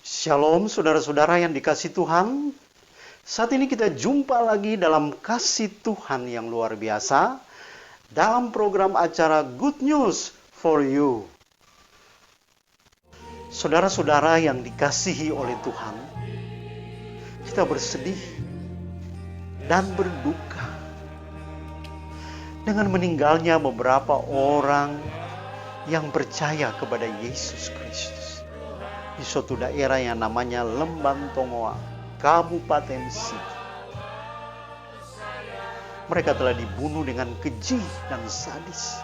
Shalom saudara-saudara yang dikasihi Tuhan. Saat ini kita jumpa lagi dalam kasih Tuhan yang luar biasa dalam program acara Good News for You. Saudara-saudara yang dikasihi oleh Tuhan, kita bersedih dan berduka dengan meninggalnya beberapa orang yang percaya kepada Yesus Kristus di suatu daerah yang namanya Lembantongoa, Kabupaten Sigi. Mereka telah dibunuh dengan keji dan sadis,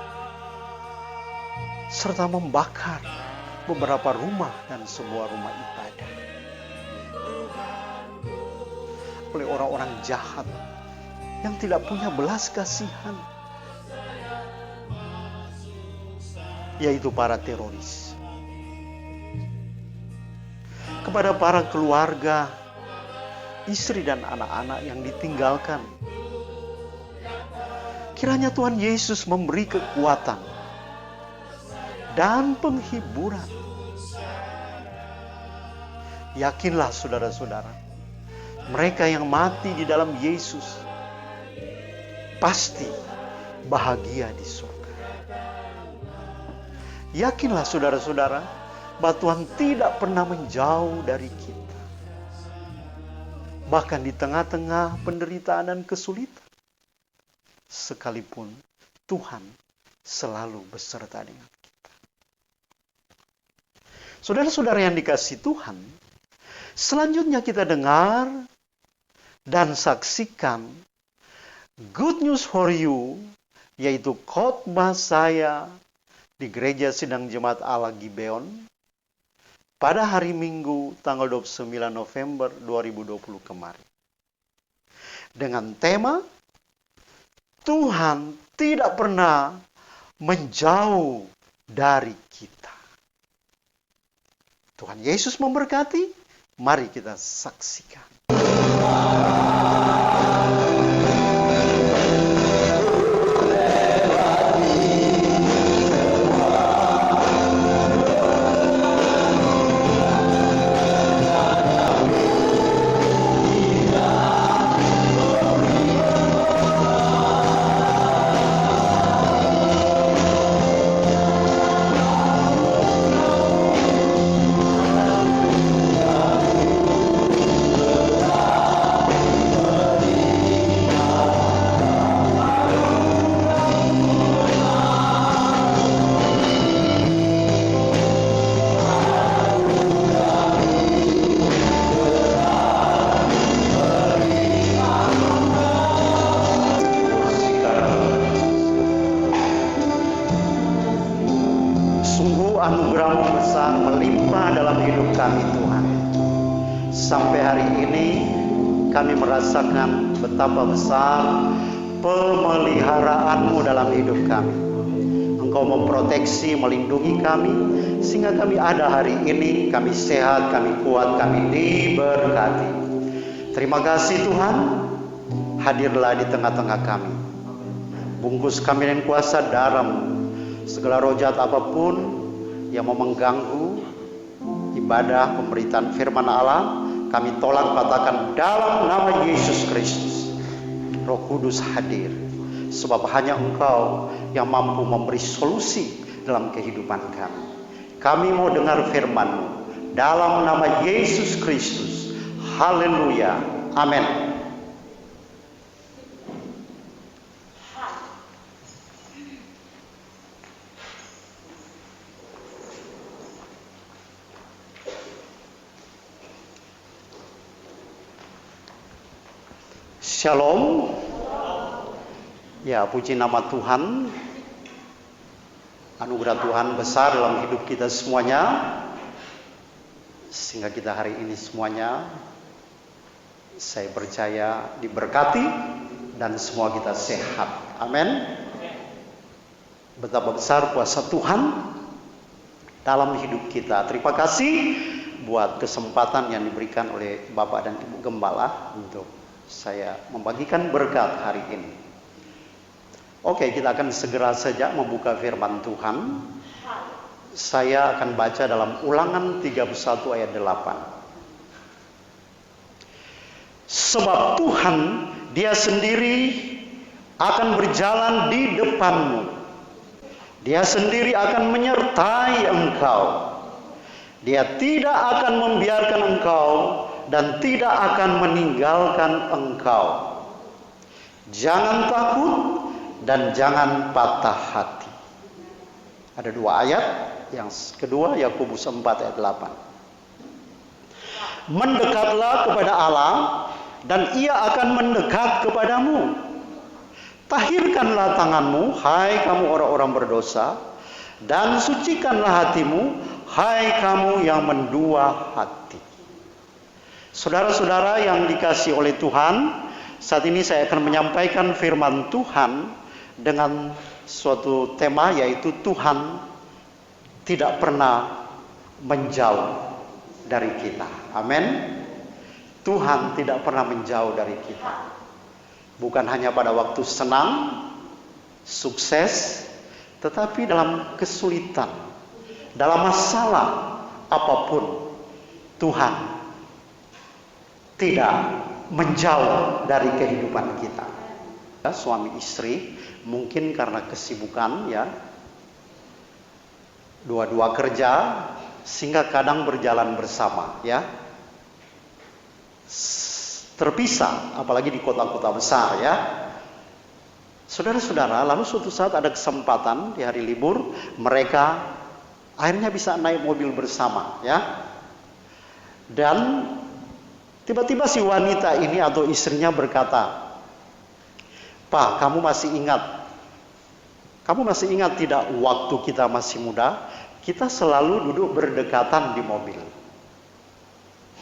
serta membakar beberapa rumah dan sebuah rumah ibadah oleh orang-orang jahat yang tidak punya belas kasihan, yaitu para teroris. Kepada para keluarga, istri dan anak-anak yang ditinggalkan, kiranya Tuhan Yesus memberi kekuatan dan penghiburan. Yakinlah saudara-saudara, mereka yang mati di dalam Yesus pasti bahagia di surga. Yakinlah saudara-saudara, bahwa Tuhan tidak pernah menjauh dari kita. Bahkan di tengah-tengah penderitaan dan kesulitan, sekalipun Tuhan selalu beserta dengan kita. Saudara-saudara yang dikasihi Tuhan, selanjutnya kita dengar dan saksikan Good News for You, yaitu khotbah saya di Gereja Sidang Jemaat Allah Gibeon pada hari Minggu tanggal 29 November 2020 kemarin. Dengan tema, Tuhan tidak pernah menjauh dari kita. Tuhan Yesus memberkati, mari kita saksikan. Anugerah-Mu besar melimpah dalam hidup kami Tuhan. Sampai hari ini kami merasakan betapa besar pemeliharaan-Mu dalam hidup kami. Engkau memproteksi, melindungi kami, sehingga kami ada hari ini, kami sehat, kami kuat, kami diberkati. Terima kasih Tuhan, hadirlah di tengah-tengah kami. Bungkus kami dengan kuasa darah-Mu, segala roh jahat apapun yang mau mengganggu ibadah pemberitaan firman Allah, kami tolak patahkan dalam nama Yesus Kristus. Roh Kudus hadir, sebab hanya Engkau yang mampu memberi solusi dalam kehidupan kami. Kami mau dengar firman-Mu dalam nama Yesus Kristus. Haleluya, amin. Shalom. Ya, puji nama Tuhan. Anugerah Tuhan besar dalam hidup kita semuanya, sehingga kita hari ini semuanya, saya percaya, diberkati dan semua kita sehat. Amin. Betapa besar kuasa Tuhan dalam hidup kita. Terima kasih buat kesempatan yang diberikan oleh Bapak dan Ibu Gembala untuk saya membagikan berkat hari ini. Oke, kita akan segera saja membuka firman Tuhan Saya akan baca dalam Ulangan 31 ayat 8. Sebab Tuhan Dia sendiri akan berjalan di depanmu. Dia sendiri akan menyertai engkau. Dia tidak akan membiarkan engkau dan tidak akan meninggalkan engkau. Jangan takut dan jangan patah hati. Ada dua ayat. Yang kedua Yakobus 4 ayat 8. Mendekatlah kepada Allah dan Ia akan mendekat kepadamu. Tahirkanlah tanganmu, hai kamu orang-orang berdosa, dan sucikanlah hatimu, hai kamu yang mendua hati. Saudara-saudara yang dikasihi oleh Tuhan, saat ini saya akan menyampaikan firman Tuhan dengan suatu tema, yaitu Tuhan tidak pernah menjauh dari kita. Amin. Tuhan tidak pernah menjauh dari kita. Bukan hanya pada waktu senang, sukses, tetapi dalam kesulitan, dalam masalah apapun, Tuhan tidak menjauh dari kehidupan kita. Suami istri mungkin karena kesibukan, ya, dua-dua kerja, sehingga kadang berjalan bersama, ya, terpisah, apalagi di kota-kota besar, ya. Saudara-saudara, lalu suatu saat ada kesempatan di hari libur, mereka akhirnya bisa naik mobil bersama, ya. Dan tiba-tiba si wanita ini atau istrinya berkata, "Pak, kamu masih ingat tidak waktu kita masih muda, kita selalu duduk berdekatan di mobil?"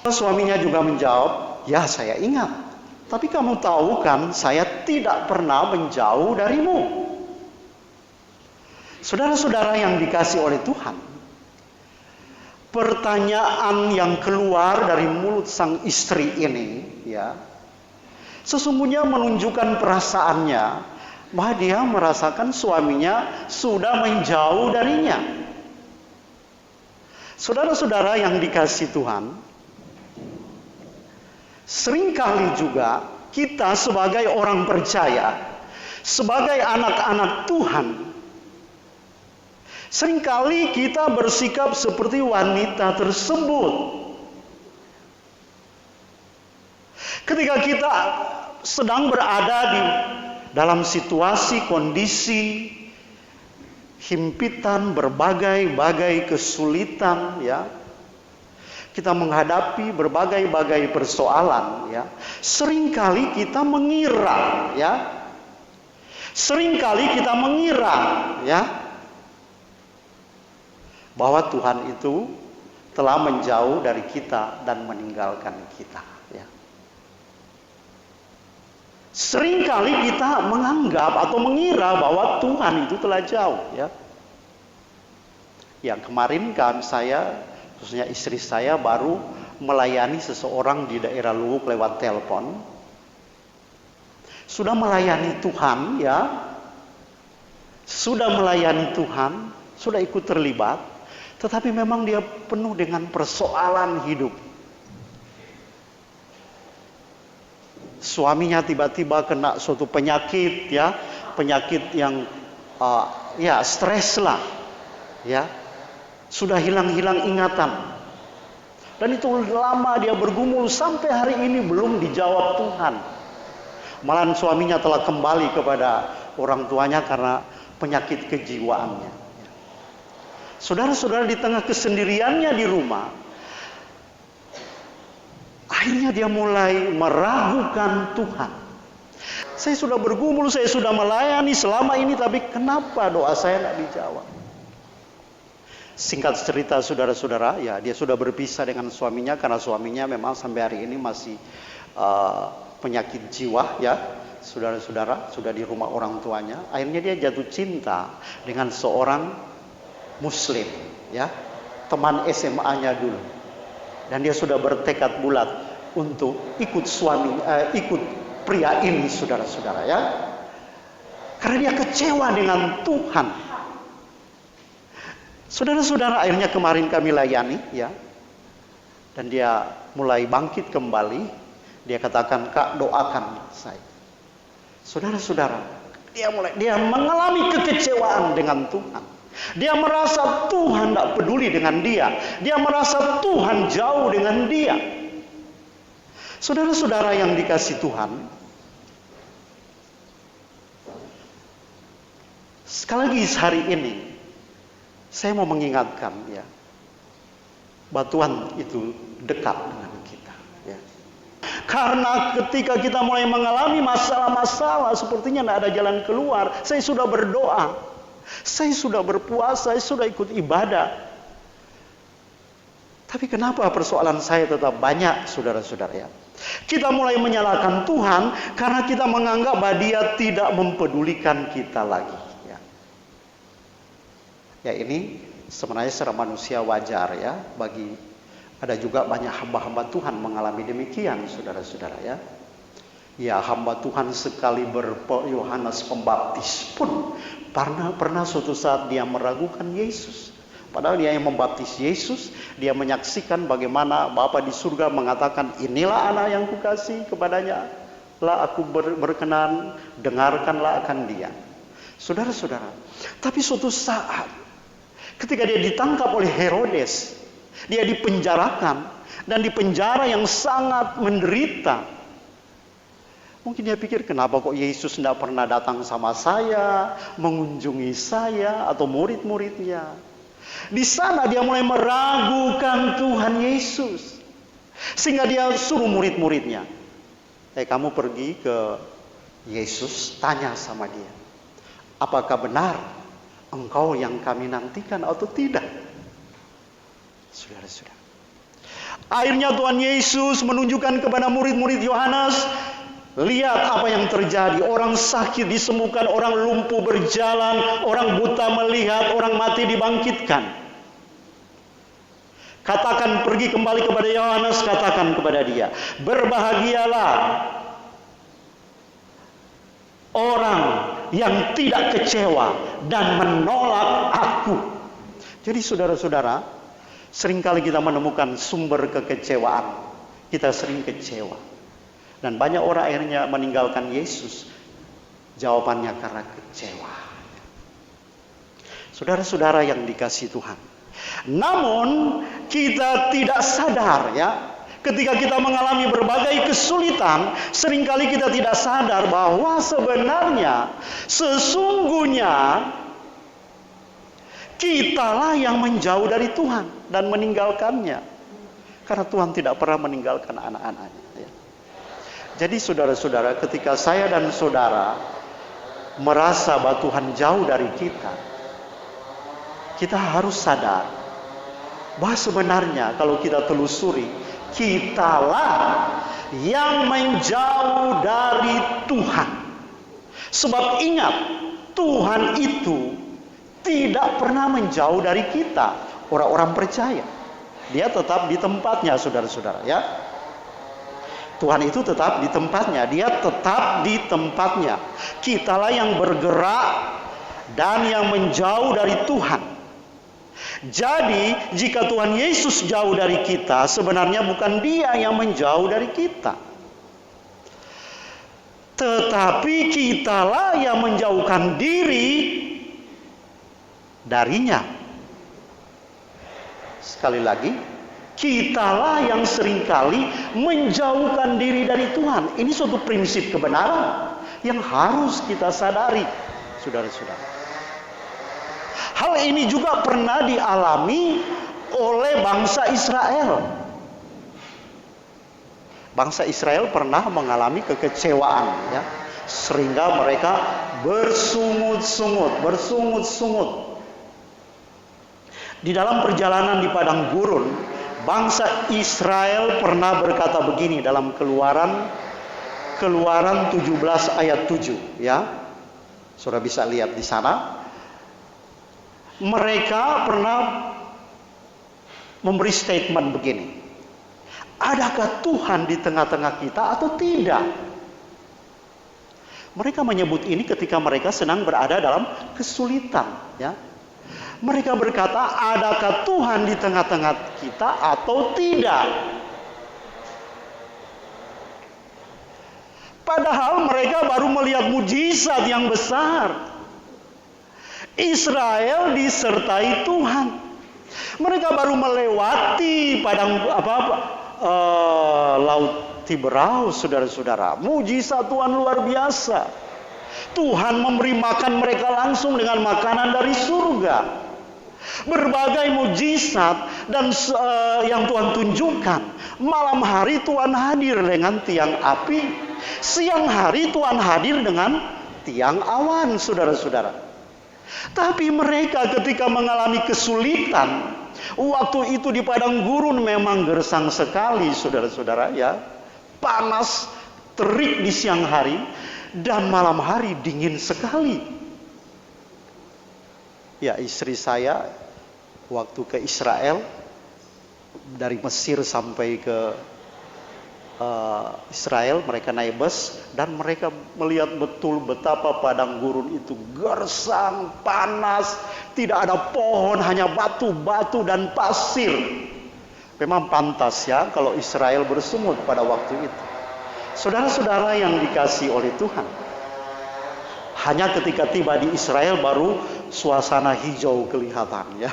Suaminya juga menjawab, "Ya, saya ingat. Tapi kamu tahu kan, saya tidak pernah menjauh darimu." Saudara-saudara yang dikasihi oleh Tuhan, pertanyaan yang keluar dari mulut sang istri ini, ya, sesungguhnya menunjukkan perasaannya bahwa dia merasakan suaminya sudah menjauh darinya. Saudara-saudara yang dikasihi Tuhan, seringkali juga kita sebagai orang percaya, sebagai anak-anak Tuhan, seringkali kita bersikap seperti wanita tersebut. Ketika kita sedang berada di dalam situasi, kondisi, himpitan, berbagai-bagai kesulitan, ya, kita menghadapi berbagai-bagai persoalan, ya, seringkali kita mengira, ya, bahwa Tuhan itu telah menjauh dari kita dan meninggalkan kita, ya. Seringkali kita menganggap atau mengira bahwa Tuhan itu telah jauh, ya. Yang kemarin kan saya, khususnya istri saya, baru melayani seseorang di daerah Luwuk lewat telepon. Sudah melayani Tuhan, ya. Sudah melayani Tuhan, sudah ikut terlibat, tetapi memang dia penuh dengan persoalan hidup. Suaminya tiba-tiba kena suatu penyakit, ya, penyakit yang ya stres lah, ya, sudah hilang-hilang ingatan, dan itu lama dia bergumul sampai hari ini belum dijawab Tuhan. Malahan suaminya telah kembali kepada orang tuanya karena penyakit kejiwaannya. Saudara-saudara, di tengah kesendiriannya di rumah, akhirnya dia mulai meragukan Tuhan. Saya sudah bergumul, saya sudah melayani selama ini, tapi kenapa doa saya tidak dijawab? Singkat cerita, saudara-saudara, ya, dia sudah berpisah dengan suaminya karena suaminya memang sampai hari ini masih penyakit jiwa, ya. Saudara-saudara, sudah di rumah orang tuanya. Akhirnya dia jatuh cinta dengan seorang Muslim, ya, teman SMA-nya dulu. Dan dia sudah bertekad bulat untuk ikut pria ini, saudara-saudara, ya. Karena dia kecewa dengan Tuhan. Saudara-saudara, akhirnya kemarin kami layani, ya. Dan dia mulai bangkit kembali. Dia katakan, "Kak, doakan saya." Saudara-saudara, dia mengalami kekecewaan dengan Tuhan. Dia merasa Tuhan tidak peduli dengan dia. Dia merasa Tuhan jauh dengan dia. Saudara-saudara yang dikasih Tuhan, sekali lagi hari ini saya mau mengingatkan, ya, bahwa Tuhan itu dekat dengan kita, ya. Karena ketika kita mulai mengalami masalah-masalah, sepertinya tidak ada jalan keluar. Saya sudah berdoa, saya sudah berpuasa, saya sudah ikut ibadah. Tapi kenapa persoalan saya tetap banyak, saudara-saudara, ya? Kita mulai menyalahkan Tuhan karena kita menganggap bahwa Dia tidak mempedulikan kita lagi. Ya, ini sebenarnya secara manusia wajar, ya. Ada juga banyak hamba-hamba Tuhan mengalami demikian, saudara-saudara, ya. Ya, hamba Tuhan sekaliber Yohanes Pembaptis pun pernah suatu saat dia meragukan Yesus. Padahal dia yang membaptis Yesus, dia menyaksikan bagaimana Bapa di surga mengatakan, "Inilah anak yang kukasih, kepadanya lah aku berkenan, dengarkanlah akan dia." Saudara-saudara, tapi suatu saat ketika dia ditangkap oleh Herodes, dia dipenjarakan, dan di penjara yang sangat menderita. Mungkin dia pikir, kenapa kok Yesus tidak pernah datang sama saya, mengunjungi saya atau murid-muridnya. Di sana dia mulai meragukan Tuhan Yesus. Sehingga dia suruh murid-muridnya, kamu pergi ke Yesus, tanya sama dia, apakah benar engkau yang kami nantikan atau tidak? Saudara-saudara, akhirnya Tuhan Yesus menunjukkan kepada murid-murid Yohanes, lihat apa yang terjadi. Orang sakit disembuhkan, orang lumpuh berjalan, orang buta melihat, orang mati dibangkitkan. Katakan, pergi kembali kepada Yohanes, katakan kepada dia, berbahagialah orang yang tidak kecewa dan menolak aku. Jadi saudara-saudara, seringkali kita menemukan sumber kekecewaan. Kita sering kecewa. Dan banyak orang akhirnya meninggalkan Yesus. Jawabannya karena kecewa. Saudara-saudara yang dikasihi Tuhan. Namun kita tidak sadar, ya. Ketika kita mengalami berbagai kesulitan, seringkali kita tidak sadar bahwa sebenarnya sesungguhnya kitalah yang menjauh dari Tuhan dan meninggalkannya. Karena Tuhan tidak pernah meninggalkan anak-anaknya, ya. Jadi saudara-saudara, ketika saya dan saudara merasa bahwa Tuhan jauh dari kita, kita harus sadar bahwa sebenarnya kalau kita telusuri, kitalah yang menjauh dari Tuhan. Sebab ingat, Tuhan itu tidak pernah menjauh dari kita, orang-orang percaya. Dia tetap di tempatnya, saudara-saudara, ya. Tuhan itu tetap di tempatnya, dia tetap di tempatnya. Kitalah yang bergerak dan yang menjauh dari Tuhan. Jadi, jika Tuhan Yesus jauh dari kita, sebenarnya bukan dia yang menjauh dari kita. Tetapi kitalah yang menjauhkan diri darinya. Sekali lagi, kitalah yang seringkali menjauhkan diri dari Tuhan. Ini suatu prinsip kebenaran yang harus kita sadari, saudara-saudara. Hal ini juga pernah dialami oleh bangsa Israel. Bangsa Israel pernah mengalami kekecewaan, ya, sehingga mereka bersungut-sungut. Di dalam perjalanan di padang gurun, bangsa Israel pernah berkata begini dalam Keluaran 17 ayat 7, ya. Saudara bisa lihat di sana. Mereka pernah memberi statement begini, adakah Tuhan di tengah-tengah kita atau tidak? Mereka menyebut ini ketika mereka sedang berada dalam kesulitan, ya. Mereka berkata, adakah Tuhan di tengah-tengah kita atau tidak? Padahal mereka baru melihat mujizat yang besar. Israel disertai Tuhan. Mereka baru melewati laut Tiberau, saudara-saudara. Mujizat Tuhan luar biasa. Tuhan memberi makan mereka langsung dengan makanan dari surga. Berbagai mujizat dan yang Tuhan tunjukkan. Malam hari Tuhan hadir dengan tiang api. Siang hari Tuhan hadir dengan tiang awan, saudara-saudara. Tapi mereka ketika mengalami kesulitan, waktu itu di padang gurun memang gersang sekali, saudara-saudara, ya. Panas, terik di siang hari, dan malam hari dingin sekali. Ya, istri saya waktu ke Israel, dari Mesir sampai ke Israel, mereka naik bus dan mereka melihat betul betapa padang gurun itu gersang, panas, tidak ada pohon, hanya batu-batu dan pasir. Memang pantas ya kalau Israel bersungut pada waktu itu. Saudara-saudara yang dikasihi oleh Tuhan, hanya ketika tiba di Israel baru suasana hijau kelihatan, ya.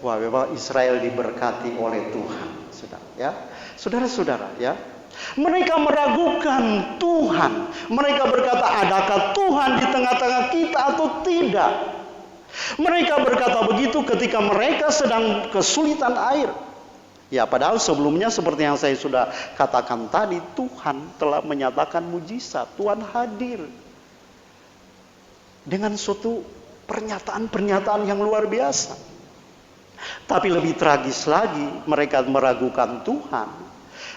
Wah, memang Israel diberkati oleh Tuhan, saudara, ya. Saudara-saudara, ya. Mereka meragukan Tuhan. Mereka berkata, adakah Tuhan di tengah-tengah kita atau tidak? Mereka berkata begitu ketika mereka sedang kesulitan air. Ya, padahal sebelumnya seperti yang saya sudah katakan tadi, Tuhan telah menyatakan mujizat. Tuhan hadir dengan suatu pernyataan-pernyataan yang luar biasa. Tapi lebih tragis lagi, mereka meragukan Tuhan.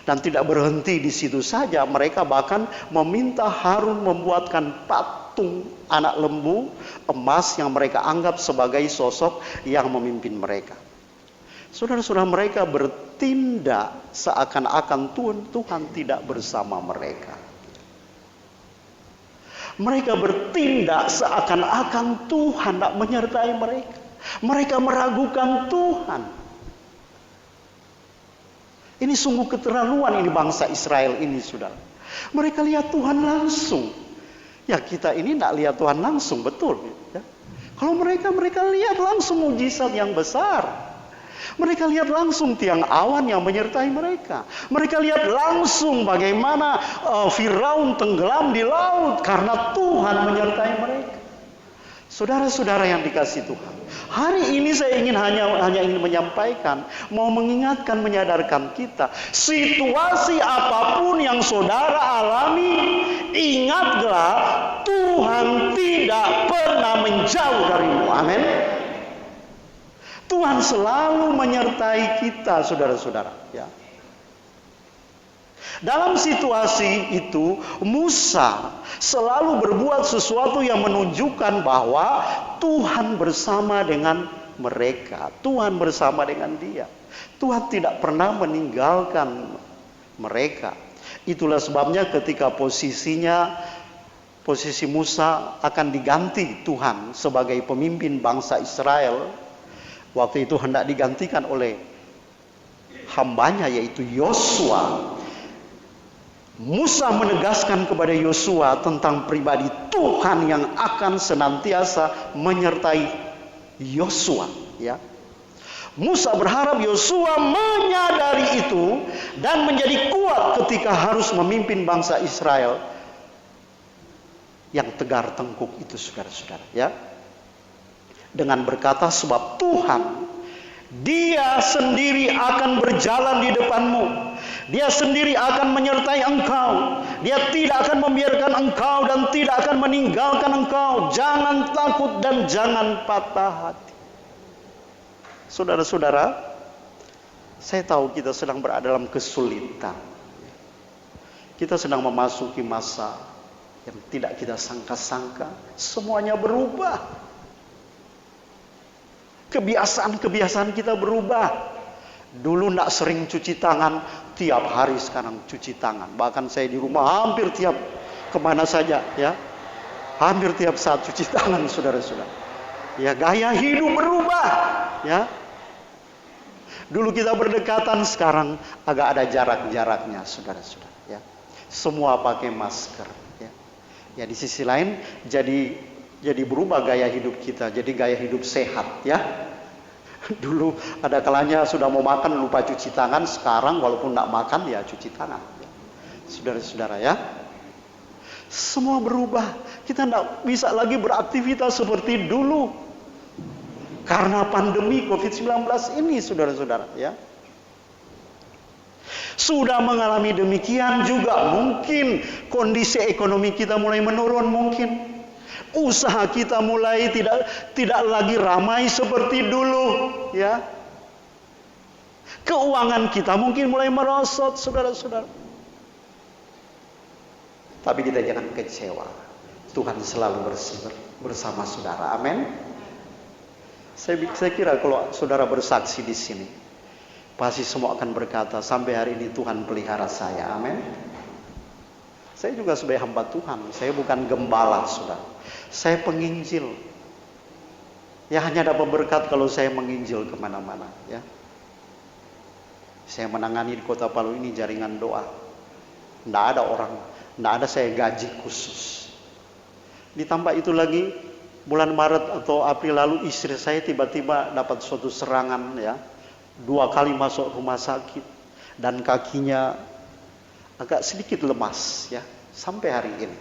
Dan tidak berhenti di situ saja, mereka bahkan meminta Harun membuatkan patung anak lembu emas yang mereka anggap sebagai sosok yang memimpin mereka. Saudara-saudara, mereka bertindak seakan-akan Tuhan tidak bersama mereka. Mereka bertindak seakan-akan Tuhan tidak menyertai mereka. Mereka meragukan Tuhan. Ini sungguh keterlaluan ini bangsa Israel ini, saudara. Mereka lihat Tuhan langsung. Ya, kita ini tidak lihat Tuhan langsung, betul. Ya. Kalau mereka lihat langsung mujizat yang besar. Mereka lihat langsung tiang awan yang menyertai mereka. Mereka lihat langsung bagaimana Firaun tenggelam di laut karena Tuhan menyertai mereka. Saudara-saudara yang dikasihi Tuhan, hari ini saya ingin hanya ingin menyampaikan, mau mengingatkan, menyadarkan kita, situasi apapun yang saudara alami, ingatlah Tuhan tidak pernah menjauh darimu. Amin. Tuhan selalu menyertai kita, saudara-saudara, ya. Dalam situasi itu, Musa selalu berbuat sesuatu yang menunjukkan bahwa Tuhan bersama dengan mereka. Tuhan bersama dengan dia. Tuhan tidak pernah meninggalkan mereka. Itulah sebabnya ketika posisi Musa akan diganti Tuhan sebagai pemimpin bangsa Israel. Waktu itu hendak digantikan oleh hambanya yaitu Yosua. Musa menegaskan kepada Yosua tentang pribadi Tuhan yang akan senantiasa menyertai Yosua, ya. Musa berharap Yosua menyadari itu dan menjadi kuat ketika harus memimpin bangsa Israel yang tegar tengkuk itu, saudara-saudara, ya. Dengan berkata, sebab Tuhan Dia sendiri akan berjalan di depanmu. Dia sendiri akan menyertai engkau. Dia tidak akan membiarkan engkau dan tidak akan meninggalkan engkau. Jangan takut dan jangan patah hati. Saudara-saudara, saya tahu kita sedang berada dalam kesulitan. Kita sedang memasuki masa yang tidak kita sangka-sangka. Semuanya berubah. Kebiasaan-kebiasaan kita berubah. Dulu tidak sering cuci tangan, tiap hari sekarang cuci tangan. Bahkan saya di rumah hampir tiap kemana saja, ya, hampir tiap saat cuci tangan, saudara-saudara. Ya, gaya hidup berubah. Ya. Dulu kita berdekatan, sekarang agak ada jarak-jaraknya, saudara-saudara. Ya. Semua pakai masker. Ya. Ya, di sisi lain jadi berubah gaya hidup kita, jadi gaya hidup sehat. Ya. Dulu ada kalanya sudah mau makan lupa cuci tangan, sekarang walaupun tidak makan ya cuci tangan. Ya. Saudara-saudara ya. Semua berubah. Kita tidak bisa lagi beraktivitas seperti dulu. Karena pandemi COVID-19 ini, saudara-saudara ya. Sudah mengalami demikian juga mungkin kondisi ekonomi kita mulai menurun mungkin. Usaha kita mulai tidak lagi ramai seperti dulu, ya. Keuangan kita mungkin mulai merosot, saudara-saudara. Tapi kita jangan kecewa. Tuhan selalu bersama saudara. Amin. Saya kira kalau saudara bersaksi di sini, pasti semua akan berkata, sampai hari ini Tuhan pelihara saya. Amin. Saya juga sebagai hamba Tuhan. Saya bukan gembala, saudara. Saya penginjil. Ya, hanya dapat berkat kalau saya menginjil kemana-mana. Ya. Saya menangani di Kota Palu ini jaringan doa. Tidak ada saya gaji khusus. Ditambah itu lagi, bulan Maret atau April lalu istri saya tiba-tiba dapat suatu serangan, ya. 2 kali masuk rumah sakit dan kakinya agak sedikit lemas, ya, sampai hari ini.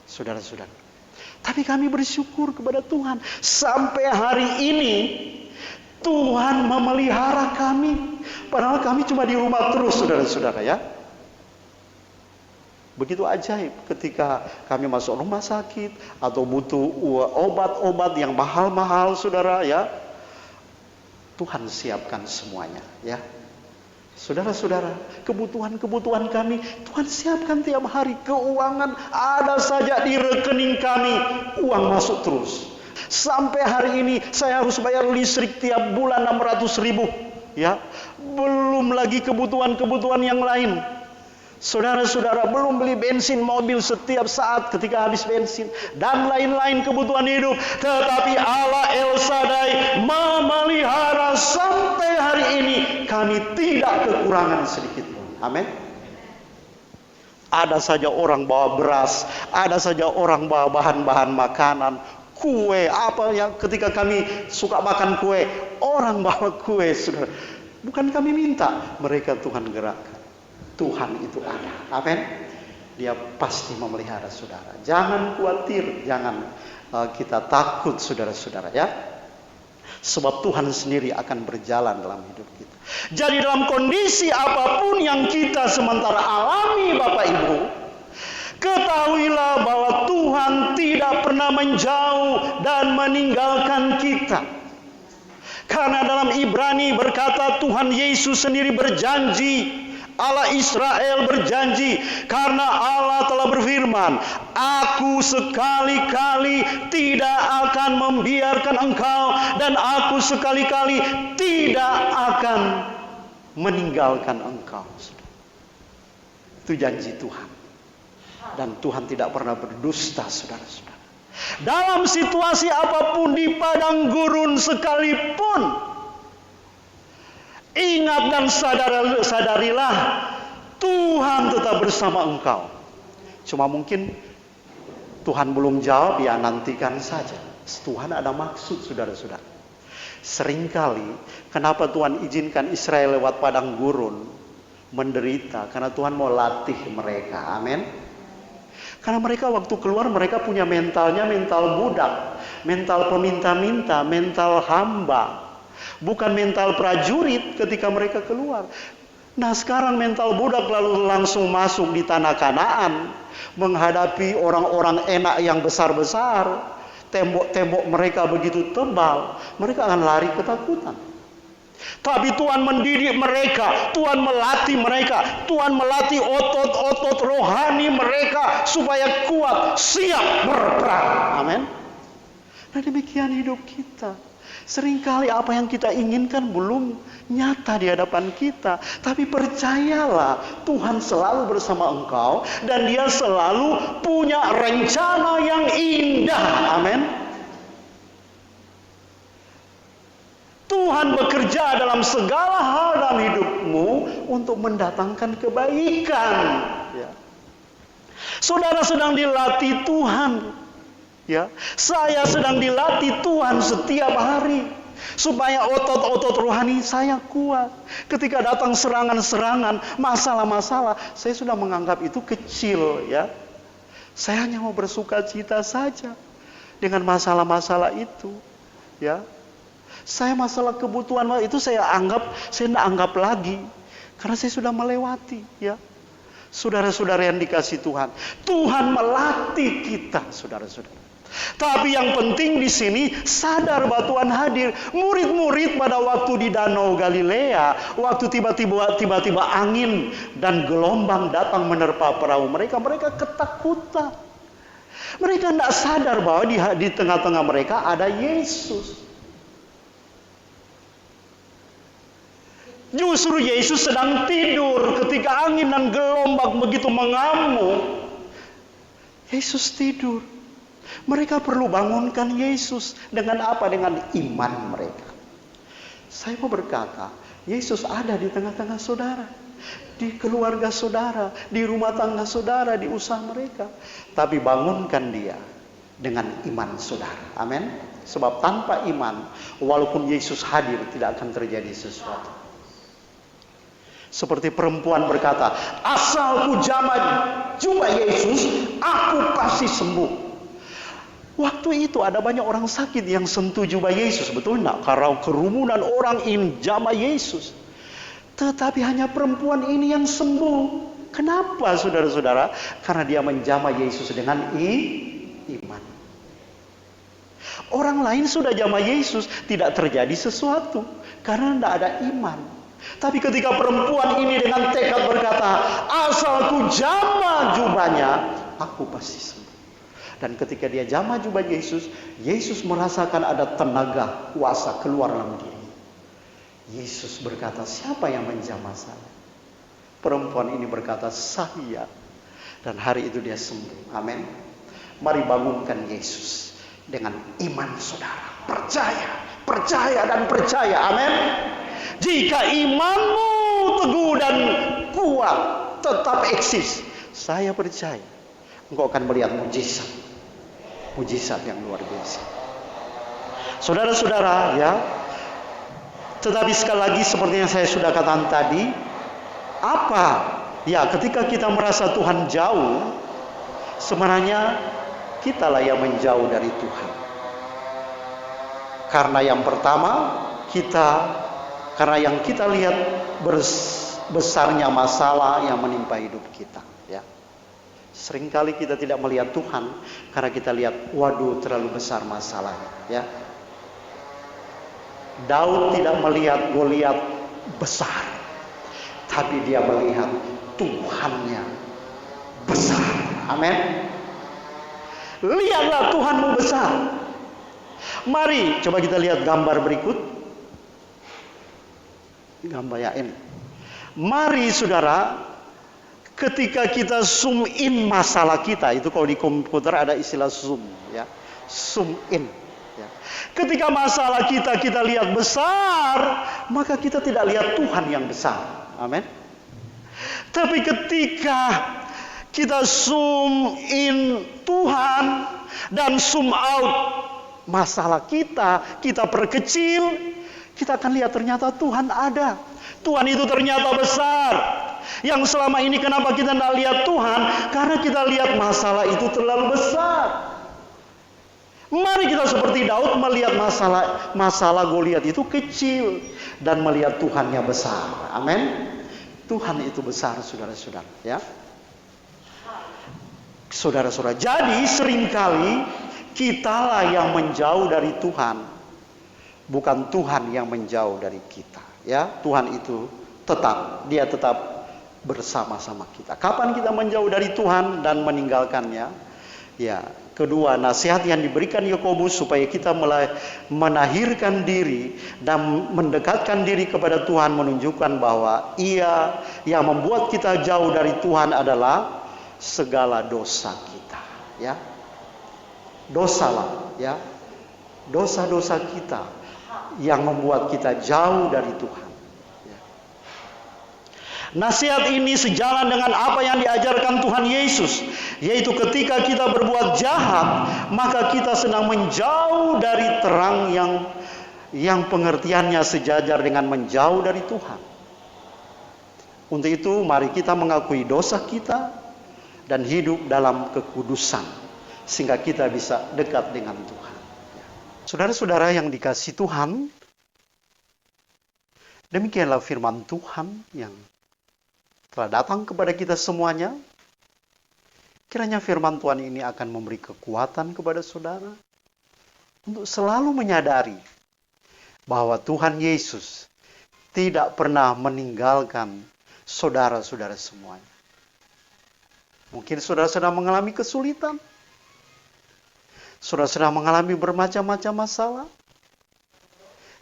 Saudara-saudara. Tapi kami bersyukur kepada Tuhan. Sampai hari ini Tuhan memelihara kami. Padahal kami cuma di rumah terus, saudara-saudara ya. Begitu ajaib ketika kami masuk rumah sakit atau butuh obat-obat yang mahal-mahal, saudara ya. Tuhan siapkan semuanya, ya. Saudara-saudara, kebutuhan kami Tuhan siapkan tiap hari. Keuangan ada saja di rekening kami, uang masuk terus. Sampai hari ini saya harus bayar listrik tiap bulan 600.000, ya. Belum lagi kebutuhan yang lain. Saudara-saudara, belum beli bensin mobil setiap saat ketika habis bensin dan lain-lain kebutuhan hidup. Tetapi Allah El Shaddai memelihara sampai hari ini kami tidak kekurangan sedikit pun. Amin. Ada saja orang bawa beras, ada saja orang bawa bahan-bahan makanan, kue, apa yang ketika kami suka makan kue, orang bawa kue, saudara. Bukan kami minta, mereka Tuhan gerakkan. Tuhan itu ada. Amin. Dia pasti memelihara saudara. Jangan khawatir, jangan kita takut, saudara-saudara ya. Sebab Tuhan sendiri akan berjalan dalam hidup kita. Jadi dalam kondisi apapun yang kita sementara alami, Bapak Ibu, ketahuilah bahwa Tuhan tidak pernah menjauh dan meninggalkan kita. Karena dalam Ibrani berkata, Tuhan Yesus sendiri berjanji, Allah Israel berjanji, karena Allah telah berfirman, Aku sekali-kali tidak akan membiarkan engkau, dan Aku sekali-kali tidak akan meninggalkan engkau. Itu janji Tuhan. Dan Tuhan tidak pernah berdusta, saudara-saudara. Dalam situasi apapun di padang gurun sekalipun, ingat dan sadarilah, Tuhan tetap bersama engkau. Cuma mungkin Tuhan belum jawab, ya nantikan saja. Tuhan ada maksud, saudara-saudara. Seringkali kenapa Tuhan izinkan Israel lewat padang gurun menderita? Karena Tuhan mau latih mereka. Amin. Karena mereka waktu keluar, mereka punya mentalnya mental budak, mental peminta-minta, mental hamba. Bukan mental prajurit ketika mereka keluar. Nah, sekarang mental budak lalu langsung masuk di tanah Kanaan, menghadapi orang-orang enak yang besar-besar. Tembok-tembok mereka begitu tebal, mereka akan lari ketakutan. Tapi Tuhan mendidik mereka, Tuhan melatih mereka, Tuhan melatih otot-otot rohani mereka supaya kuat, siap berperang. Amin. Nah, demikian hidup kita. Seringkali apa yang kita inginkan belum nyata di hadapan kita. Tapi percayalah, Tuhan selalu bersama engkau. Dan Dia selalu punya rencana yang indah. Amin. Tuhan bekerja dalam segala hal dalam hidupmu untuk mendatangkan kebaikan. Ya. Saudara sedang dilatih Tuhan. Ya, saya sedang dilatih Tuhan setiap hari supaya otot-otot rohani saya kuat. Ketika datang serangan-serangan, masalah-masalah, saya sudah menganggap itu kecil, ya. Saya hanya mau bersukacita saja dengan masalah-masalah itu, ya. Saya masalah kebutuhan itu saya tidak anggap lagi karena saya sudah melewati, ya. Saudara-saudara yang dikasihi Tuhan, Tuhan melatih kita, saudara-saudara. Tapi yang penting di sini sadar bahwa Tuhan hadir. Murid-murid pada waktu di Danau Galilea, waktu tiba-tiba angin dan gelombang datang menerpa perahu mereka ketakutan. Mereka tidak sadar bahwa di tengah-tengah mereka ada Yesus. Justru Yesus sedang tidur ketika angin dan gelombang begitu mengamuk. Yesus tidur. Mereka perlu bangunkan Yesus. Dengan apa? Dengan iman mereka. Saya mau berkata, Yesus ada di tengah-tengah saudara, di keluarga saudara, di rumah tangga saudara, di usaha mereka. Tapi bangunkan dia dengan iman saudara. Amin. Sebab tanpa iman, walaupun Yesus hadir, tidak akan terjadi sesuatu. Seperti perempuan berkata, asal ku jamah jubah Yesus, aku pasti sembuh. Waktu itu ada banyak orang sakit yang sentuh jubah Yesus, betul enggak? Karena kerumunan orang ingin jamah Yesus. Tetapi hanya perempuan ini yang sembuh. Kenapa, saudara-saudara? Karena dia menjamah Yesus dengan iman. Orang lain sudah jamah Yesus, tidak terjadi sesuatu karena tidak ada iman. Tapi ketika perempuan ini dengan tekad berkata, asal ku jamah jubahnya, aku pasti sembuh. Dan ketika dia jamah jubah Yesus, Yesus merasakan ada tenaga kuasa keluar dalam diri. Yesus berkata, siapa yang menjamah saya? Perempuan ini berkata, saya. Dan hari itu dia sembuh. Amin. Mari bangunkan Yesus dengan iman saudara. Percaya dan percaya. Amin. Jika imanmu teguh dan kuat, tetap eksis, saya percaya engkau akan melihat mujizat yang luar biasa. Saudara-saudara, ya. Tetapi sekali lagi seperti yang saya sudah katakan tadi, apa? Ya, ketika kita merasa Tuhan jauh, sebenarnya kitalah yang menjauh dari Tuhan. Karena yang pertama, karena yang kita lihat besarnya masalah yang menimpa hidup kita, ya. Seringkali kita tidak melihat Tuhan karena kita lihat, waduh, terlalu besar masalahnya, ya. Daud tidak melihat Goliat besar, tapi dia melihat Tuhannya besar. Amin. Lihatlah Tuhanmu besar. Mari coba kita lihat gambar berikut. Gambar ya ini. Mari saudara, ketika kita zoom in masalah kita, itu kalau di komputer ada istilah zoom, ya, zoom in. Ya. Ketika masalah kita lihat besar, maka kita tidak lihat Tuhan yang besar. Amin. Tapi ketika kita zoom in Tuhan dan zoom out masalah kita perkecil, kita akan lihat ternyata Tuhan ada. Tuhan itu ternyata besar. Yang selama ini kenapa kita tidak lihat Tuhan? Karena kita lihat masalah itu terlalu besar. Mari kita seperti Daud melihat masalah Goliat itu kecil dan melihat Tuhannya besar. Amin. Tuhan itu besar, saudara-saudara, ya. Saudara-saudara, jadi seringkali kitalah yang menjauh dari Tuhan, bukan Tuhan yang menjauh dari kita, ya. Tuhan itu dia tetap bersama-sama kita. Kapan kita menjauh dari Tuhan dan meninggalkannya? Ya, kedua, nasihat yang diberikan Yakobus supaya kita menahirkan diri dan mendekatkan diri kepada Tuhan menunjukkan bahwa Ia yang membuat kita jauh dari Tuhan adalah segala dosa kita, ya. Dosalah, ya. Dosa-dosa kita yang membuat kita jauh dari Tuhan. Nasihat ini sejalan dengan apa yang diajarkan Tuhan Yesus, yaitu ketika kita berbuat jahat, maka kita sedang menjauh dari terang yang pengertiannya sejajar dengan menjauh dari Tuhan. Untuk itu, mari kita mengakui dosa kita dan hidup dalam kekudusan, sehingga kita bisa dekat dengan Tuhan. Saudara-saudara yang dikasihi Tuhan, demikianlah firman Tuhan yang telah datang kepada kita semuanya. Kiranya firman Tuhan ini akan memberi kekuatan kepada saudara untuk selalu menyadari bahwa Tuhan Yesus tidak pernah meninggalkan saudara-saudara semuanya. Mungkin saudara sedang mengalami kesulitan, saudara sedang mengalami bermacam-macam masalah.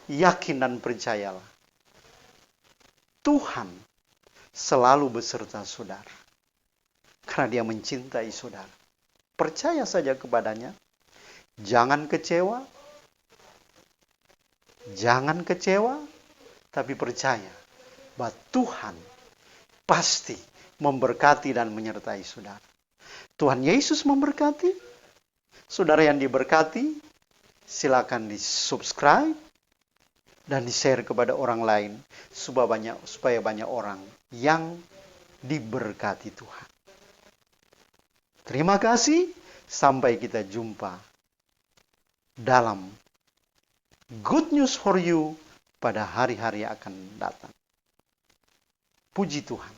Yakin dan percayalah, Tuhan selalu beserta saudara. Karena Dia mencintai saudara. Percaya saja kepadanya. Jangan kecewa. Jangan kecewa. Tapi percaya bahwa Tuhan pasti memberkati dan menyertai saudara. Tuhan Yesus memberkati. Saudara yang diberkati, silakan di-subscribe dan di-share kepada orang lain supaya banyak orang yang diberkati Tuhan. Terima kasih, sampai kita jumpa dalam Good News for You pada hari-hari yang akan datang. Puji Tuhan.